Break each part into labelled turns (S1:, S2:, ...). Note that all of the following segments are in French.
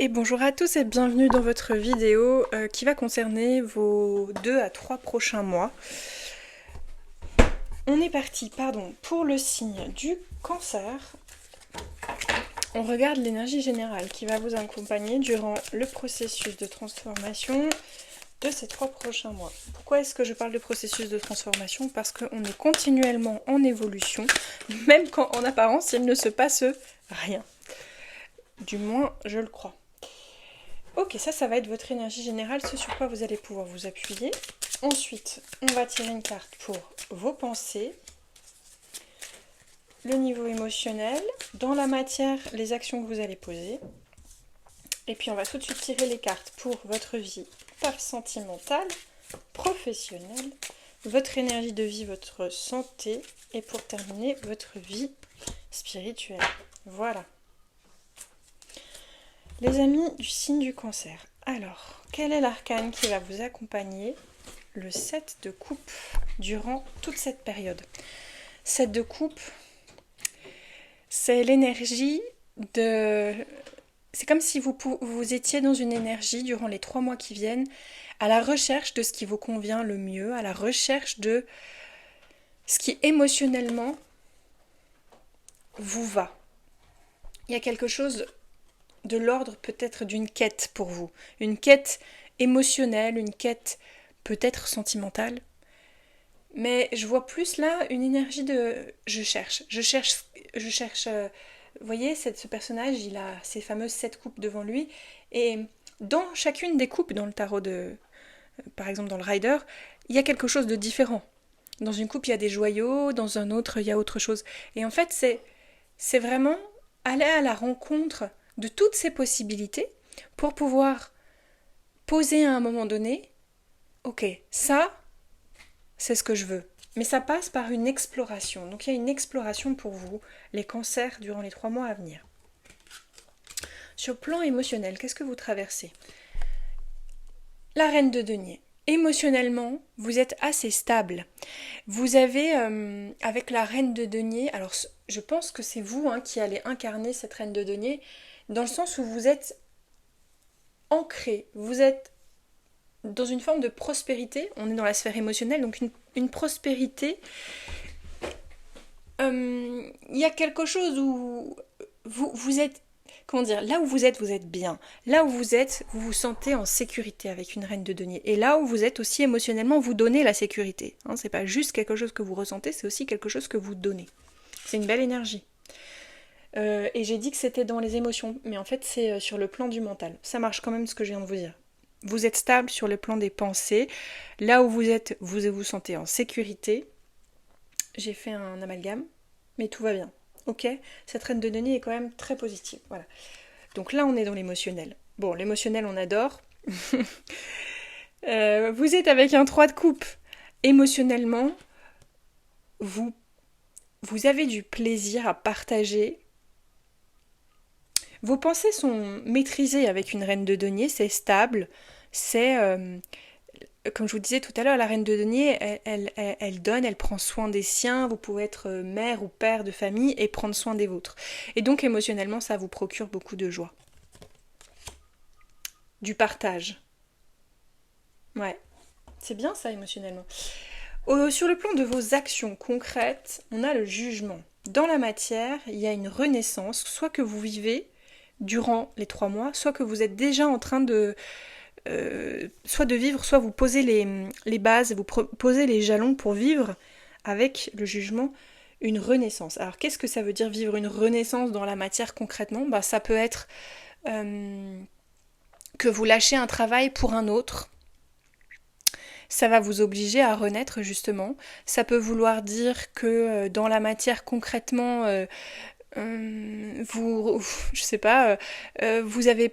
S1: Et bonjour à tous et bienvenue dans votre vidéo qui va concerner vos 2 à 3 prochains mois. On est parti, pour le signe du Cancer. On regarde l'énergie générale qui va vous accompagner durant le processus de transformation de ces 3 prochains mois. Pourquoi est-ce que je parle de processus de transformation? Parce qu'on est continuellement en évolution, même quand en apparence il ne se passe rien. Du moins, je le crois. Ok, ça va être votre énergie générale, ce sur quoi vous allez pouvoir vous appuyer. Ensuite, on va tirer une carte pour vos pensées, le niveau émotionnel, dans la matière, les actions que vous allez poser. Et puis on va tout de suite tirer les cartes pour votre vie sentimentale, professionnelle, votre énergie de vie, votre santé, et pour terminer, votre vie spirituelle. Voilà. Les amis du signe du Cancer. Alors, quel est l'arcane qui va vous accompagner? Le 7 de coupe durant toute cette période. 7 de coupe, c'est l'énergie de... C'est comme si vous étiez dans une énergie durant les 3 mois qui viennent à la recherche de ce qui vous convient le mieux, à la recherche de ce qui émotionnellement vous va. Il y a quelque chose de l'ordre peut-être d'une quête pour vous. Une quête émotionnelle, une quête peut-être sentimentale. Mais je vois plus là une énergie de je cherche. Vous voyez, ce personnage, il a ces fameuses 7 coupes devant lui. Et dans chacune des coupes, dans le tarot par exemple dans le Rider, il y a quelque chose de différent. Dans une coupe, il y a des joyaux, dans un autre, il y a autre chose. Et en fait, c'est vraiment aller à la rencontre de toutes ces possibilités pour pouvoir poser à un moment donné, ok, ça, c'est ce que je veux. Mais ça passe par une exploration. Donc il y a une exploration pour vous, les cancers, durant les 3 mois à venir. Sur le plan émotionnel, qu'est-ce que vous traversez? La reine de denier. Émotionnellement, vous êtes assez stable. Vous avez, avec la reine de denier, alors je pense que c'est vous qui allez incarner cette reine de denier, dans le sens où vous êtes ancré, vous êtes dans une forme de prospérité, on est dans la sphère émotionnelle, donc une prospérité. Il y a quelque chose où vous êtes, comment dire, là où vous êtes bien. Là où vous êtes, vous vous sentez en sécurité avec une reine de denier. Et là où vous êtes aussi émotionnellement, vous donnez la sécurité. C'est pas juste quelque chose que vous ressentez, c'est aussi quelque chose que vous donnez. C'est une belle énergie. Et j'ai dit que c'était dans les émotions, mais en fait c'est sur le plan du mental. Ça marche quand même ce que je viens de vous dire. Vous êtes stable sur le plan des pensées. Là où vous êtes, vous vous sentez en sécurité. J'ai fait un amalgame, mais tout va bien. Ok? Cette reine de denier est quand même très positive. Voilà. Donc là on est dans l'émotionnel. Bon, l'émotionnel on adore. Vous êtes avec un 3 de coupe. Émotionnellement, vous avez du plaisir à partager. Vos pensées sont maîtrisées avec une reine de denier, c'est stable, c'est, comme je vous disais tout à l'heure, la reine de denier, elle donne, elle prend soin des siens, vous pouvez être mère ou père de famille et prendre soin des vôtres. Et donc émotionnellement, ça vous procure beaucoup de joie. Du partage. Ouais, c'est bien ça émotionnellement. Sur le plan de vos actions concrètes, on a le jugement. Dans la matière, il y a une renaissance, soit que vous vivez durant les 3 mois, soit que vous êtes déjà en train de soit de vivre, soit vous posez les bases, vous posez les jalons pour vivre avec le jugement une renaissance. Alors qu'est-ce que ça veut dire vivre une renaissance dans la matière concrètement? Ça peut être que vous lâchez un travail pour un autre. Ça va vous obliger à renaître justement. Ça peut vouloir dire que dans la matière concrètement, je sais pas, vous avez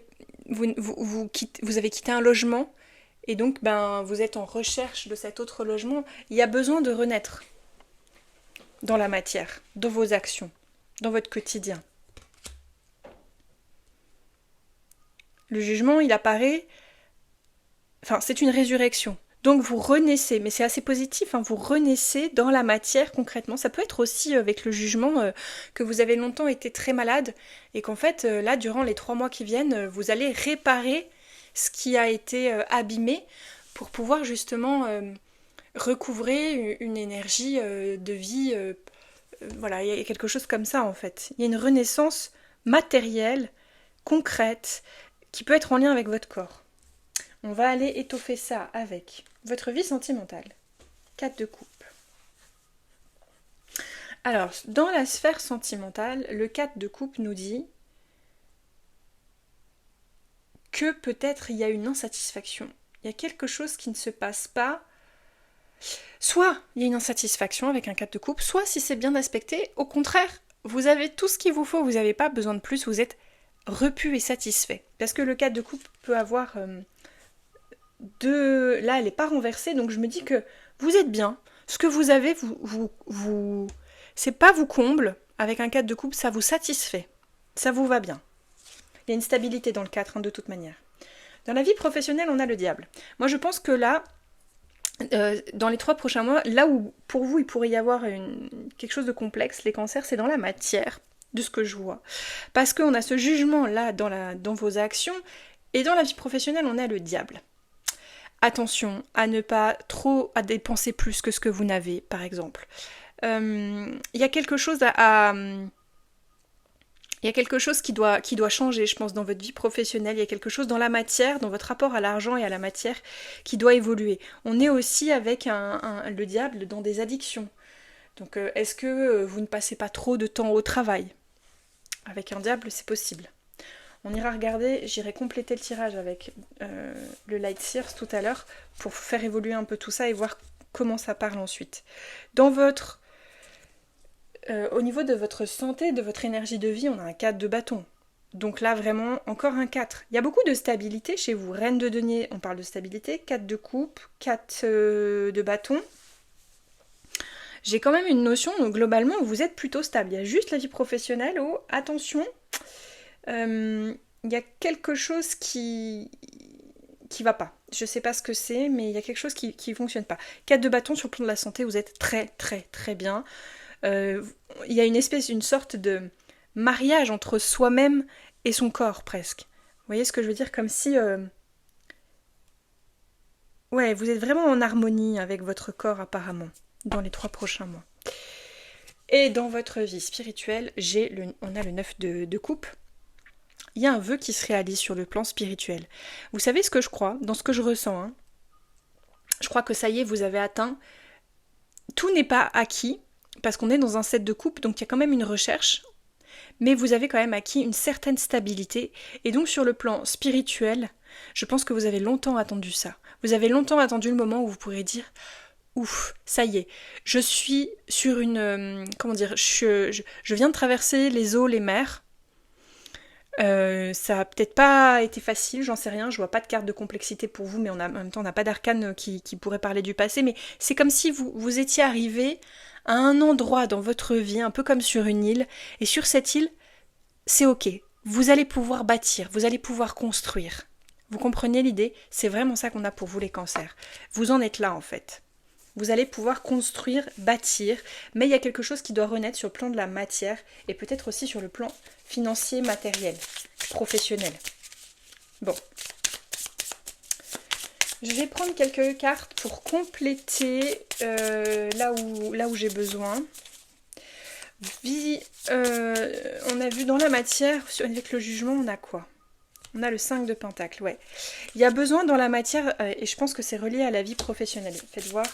S1: quitté un logement et donc vous êtes en recherche de cet autre logement. Il y a besoin de renaître dans la matière, dans vos actions, dans votre quotidien. Le jugement, il apparaît, c'est une résurrection. Donc vous renaissez, mais c'est assez positif, hein, vous renaissez dans la matière concrètement. Ça peut être aussi avec le jugement que vous avez longtemps été très malade et qu'en fait, là, durant les 3 mois qui viennent, vous allez réparer ce qui a été abîmé pour pouvoir justement recouvrer une énergie de vie. Voilà, il y a quelque chose comme ça en fait. Il y a une renaissance matérielle, concrète, qui peut être en lien avec votre corps. On va aller étoffer ça avec votre vie sentimentale. 4 de coupe. Alors, dans la sphère sentimentale, le 4 de coupe nous dit que peut-être il y a une insatisfaction. Il y a quelque chose qui ne se passe pas. Soit il y a une insatisfaction avec un 4 de coupe, soit si c'est bien aspecté, au contraire, vous avez tout ce qu'il vous faut, vous n'avez pas besoin de plus, vous êtes repu et satisfait. Parce que le 4 de coupe peut avoir Là, elle n'est pas renversée, donc je me dis que vous êtes bien. Ce que vous avez, c'est pas vous comble. Avec un 4 de coupe, ça vous satisfait. Ça vous va bien. Il y a une stabilité dans le 4, hein, de toute manière. Dans la vie professionnelle, on a le diable. Moi, je pense que là, dans les 3 prochains mois, là où pour vous, il pourrait y avoir quelque chose de complexe, les cancers, c'est dans la matière, de ce que je vois. Parce qu'on a ce jugement-là dans vos actions, et dans la vie professionnelle, on a le diable. Attention à ne pas trop à dépenser plus que ce que vous n'avez, par exemple. Il y a quelque chose il y a quelque chose qui doit changer, je pense, dans votre vie professionnelle. Il y a quelque chose dans la matière, dans votre rapport à l'argent et à la matière qui doit évoluer. On est aussi avec le diable dans des addictions. Donc, est-ce que vous ne passez pas trop de temps au travail ? Avec un diable, c'est possible. On ira regarder, j'irai compléter le tirage avec le Light Sears tout à l'heure pour faire évoluer un peu tout ça et voir comment ça parle ensuite. Au niveau de votre santé, de votre énergie de vie, on a un 4 de bâton. Donc là, vraiment, encore un 4. Il y a beaucoup de stabilité chez vous. Reine de denier, on parle de stabilité. 4 de coupe, 4 de bâton. J'ai quand même une notion, donc globalement, vous êtes plutôt stable. Il y a juste la vie professionnelle où, attention, il y a quelque chose qui va pas. Je sais pas ce que c'est, mais il y a quelque chose qui fonctionne pas. 4 de bâton sur le plan de la santé, vous êtes très très très bien. Il y a une sorte de mariage entre soi-même et son corps presque. Vous voyez ce que je veux dire ? Comme si ouais, vous êtes vraiment en harmonie avec votre corps apparemment dans les 3 prochains mois. Et dans votre vie spirituelle, on a le 9 de coupe. Il y a un vœu qui se réalise sur le plan spirituel. Vous savez ce que je crois, dans ce que je ressens, hein ? Je crois que ça y est, vous avez atteint. Tout n'est pas acquis, parce qu'on est dans un 7 de coupe, donc il y a quand même une recherche, mais vous avez quand même acquis une certaine stabilité, et donc sur le plan spirituel, je pense que vous avez longtemps attendu ça. Vous avez longtemps attendu le moment où vous pourrez dire « Ouf, ça y est, je suis sur une... comment dire, je viens de traverser les eaux, les mers. Ça a peut-être pas été facile, j'en sais rien, je vois pas de carte de complexité pour vous, mais en même temps on n'a pas d'arcane qui pourrait parler du passé, mais c'est comme si vous étiez arrivé à un endroit dans votre vie, un peu comme sur une île, et sur cette île, c'est ok, vous allez pouvoir bâtir, vous allez pouvoir construire. Vous comprenez l'idée ? C'est vraiment ça qu'on a pour vous les cancers. Vous en êtes là en fait. Vous allez pouvoir construire, bâtir, mais il y a quelque chose qui doit renaître sur le plan de la matière et peut-être aussi sur le plan financier, matériel, professionnel. Bon. Je vais prendre quelques cartes pour compléter là où j'ai besoin. On a vu dans la matière, avec le jugement, on a quoi ? On a le 5 de pentacle, ouais. Il y a besoin dans la matière, et je pense que c'est relié à la vie professionnelle. Faites voir.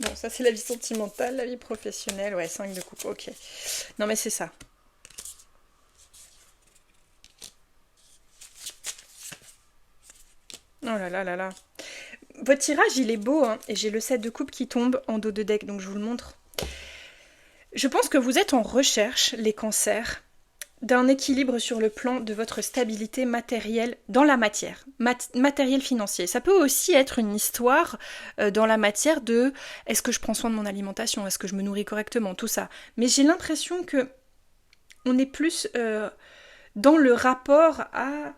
S1: Bon, ça c'est la vie sentimentale, la vie professionnelle, ouais, 5 de coupe, ok. Non mais c'est ça. Oh là là là là. Votre tirage, il est beau, hein, et j'ai le 7 de coupe qui tombe en dos de deck, donc je vous le montre. Je pense que vous êtes en recherche, les cancers, d'un équilibre sur le plan de votre stabilité matérielle dans la matière, matériel financier. Ça peut aussi être une histoire dans la matière de est-ce que je prends soin de mon alimentation, est-ce que je me nourris correctement, tout ça. Mais j'ai l'impression que on est plus dans le rapport à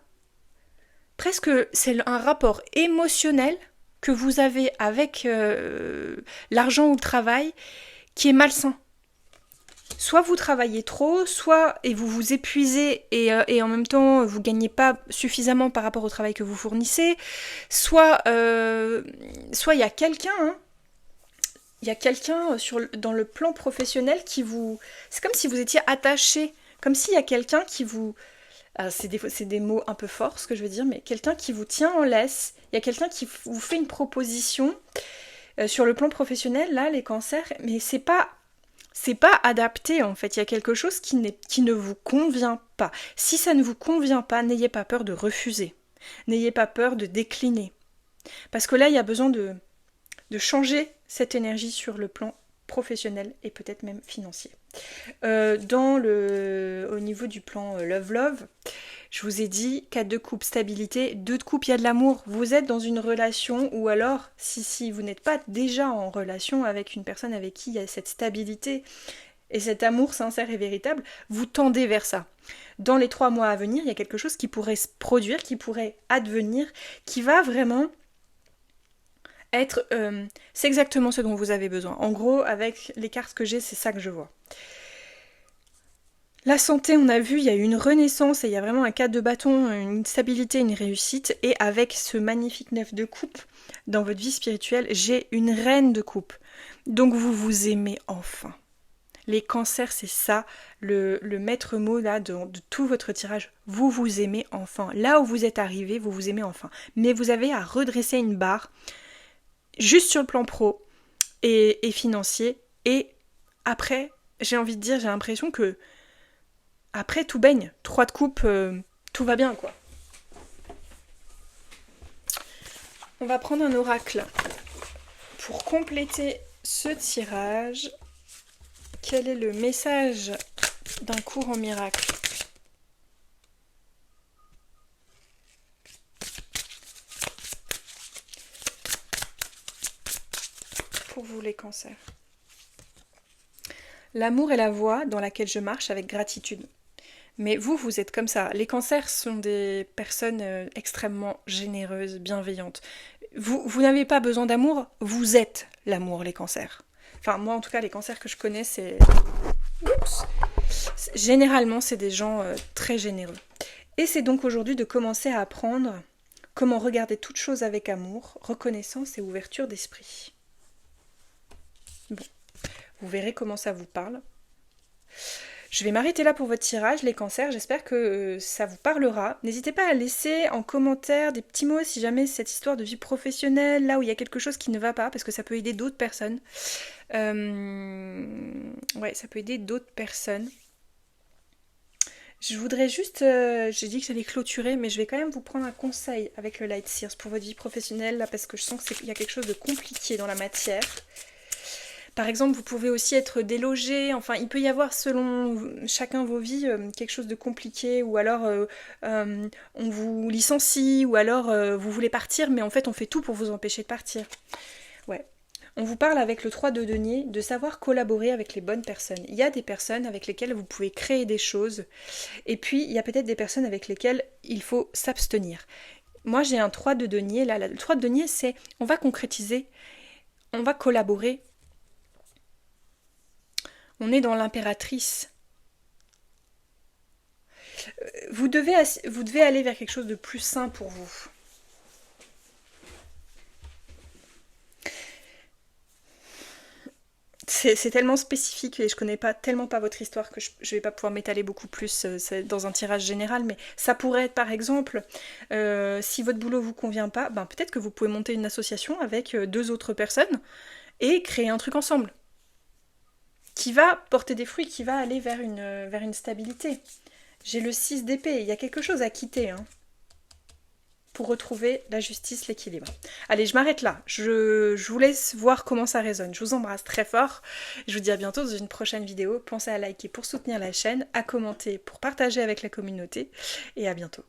S1: presque c'est un rapport émotionnel que vous avez avec l'argent ou le travail qui est malsain. Soit vous travaillez trop, soit et vous vous épuisez et en même temps vous gagnez pas suffisamment par rapport au travail que vous fournissez, soit il y a quelqu'un, hein, il y a quelqu'un dans le plan professionnel qui vous, c'est comme si vous étiez attaché, comme s'il y a quelqu'un qui vous, c'est des mots un peu forts ce que je veux dire, mais quelqu'un qui vous tient en laisse, il y a quelqu'un qui vous fait une proposition sur le plan professionnel, là les cancers, mais c'est pas adapté en fait, il y a quelque chose qui ne vous convient pas. Si ça ne vous convient pas, n'ayez pas peur de refuser. N'ayez pas peur de décliner. Parce que là, il y a besoin de changer cette énergie sur le plan professionnel et peut-être même financier. Au niveau du plan Love, je vous ai dit 4 de coupe, stabilité, 2 de coupe, il y a de l'amour. Vous êtes dans une relation ou alors, si vous n'êtes pas déjà en relation avec une personne avec qui il y a cette stabilité et cet amour sincère et véritable, vous tendez vers ça. Dans les 3 mois à venir, il y a quelque chose qui pourrait se produire, qui pourrait advenir, qui va vraiment être... c'est exactement ce dont vous avez besoin. En gros, avec les cartes que j'ai, c'est ça que je vois. La santé, on a vu, il y a eu une renaissance et il y a vraiment un 4 de bâton, une stabilité, une réussite. Et avec ce magnifique 9 de coupe, dans votre vie spirituelle, j'ai une reine de coupe. Donc vous vous aimez enfin. Les cancers, c'est ça, le maître mot là de tout votre tirage. Vous vous aimez enfin. Là où vous êtes arrivé, vous vous aimez enfin. Mais vous avez à redresser une barre, juste sur le plan pro et financier. Et après, j'ai envie de dire, j'ai l'impression que après, tout baigne. 3 de coupe, tout va bien, quoi. On va prendre un oracle pour compléter ce tirage. Quel est le message d'un cours en miracle ? Pour vous, les cancers. L'amour est la voie dans laquelle je marche avec gratitude. Mais vous êtes comme ça. Les cancers sont des personnes extrêmement généreuses, bienveillantes. Vous n'avez pas besoin d'amour, vous êtes l'amour, les cancers. Enfin, moi, en tout cas, les cancers que je connais, c'est... Généralement, c'est des gens très généreux. Et c'est donc aujourd'hui de commencer à apprendre comment regarder toute chose avec amour, reconnaissance et ouverture d'esprit. Bon, vous verrez comment ça vous parle. Je vais m'arrêter là pour votre tirage, les cancers. J'espère que ça vous parlera. N'hésitez pas à laisser en commentaire des petits mots si jamais cette histoire de vie professionnelle, là où il y a quelque chose qui ne va pas, parce que ça peut aider d'autres personnes. Ouais, ça peut aider d'autres personnes. Je voudrais juste... j'ai dit que j'allais clôturer, mais je vais quand même vous prendre un conseil avec le Light Seers pour votre vie professionnelle, là, parce que je sens qu'il y a quelque chose de compliqué dans la matière. Par exemple, vous pouvez aussi être délogé, enfin il peut y avoir selon chacun vos vies quelque chose de compliqué, ou alors on vous licencie, ou alors vous voulez partir, mais en fait on fait tout pour vous empêcher de partir. Ouais. On vous parle avec le 3 de denier de savoir collaborer avec les bonnes personnes. Il y a des personnes avec lesquelles vous pouvez créer des choses, et puis il y a peut-être des personnes avec lesquelles il faut s'abstenir. Moi j'ai un 3 de denier, là, le 3 de denier c'est on va concrétiser, on va collaborer. On est dans l'impératrice. Vous devez aller vers quelque chose de plus sain pour vous. C'est tellement spécifique et je connais tellement pas votre histoire que je vais pas pouvoir m'étaler beaucoup plus dans un tirage général, mais ça pourrait être par exemple, si votre boulot vous convient pas, ben peut-être que vous pouvez monter une association avec 2 autres personnes et créer un truc ensemble. Qui va porter des fruits, qui va aller vers une stabilité. J'ai le 6 d'épée, il y a quelque chose à quitter, hein, pour retrouver la justice, l'équilibre. Allez, je m'arrête là, je vous laisse voir comment ça résonne. Je vous embrasse très fort, je vous dis à bientôt dans une prochaine vidéo. Pensez à liker pour soutenir la chaîne, à commenter pour partager avec la communauté, et à bientôt.